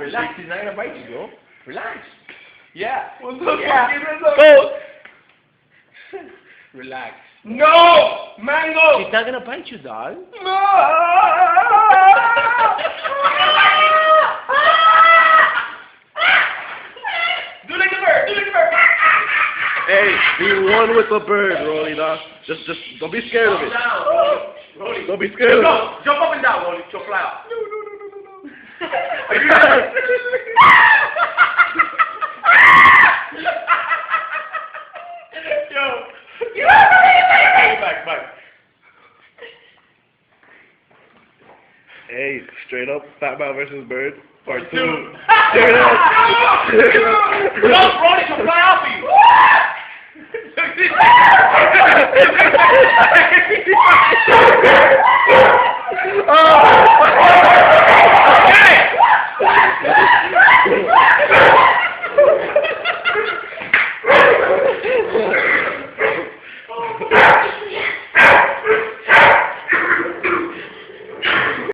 Relax. He's not gonna bite you, bro. Relax. Yeah. What's up, Yeah. Go. Relax. No! Mango! He's not gonna bite you, dog. No! Do like a bird! Do like a bird! Hey, be one with the bird, Rolly, dog. Just don't be scared of it. Rolly. Don't be scared of it. No, jump up and down, Rolly. She'll fly out. No. Are you ready? Yo. Back. Hey, straight up, Fatman Vs Bird, part 2. Two. Check it out. No, Rolly, she'll fly out for you. Oh! Hey!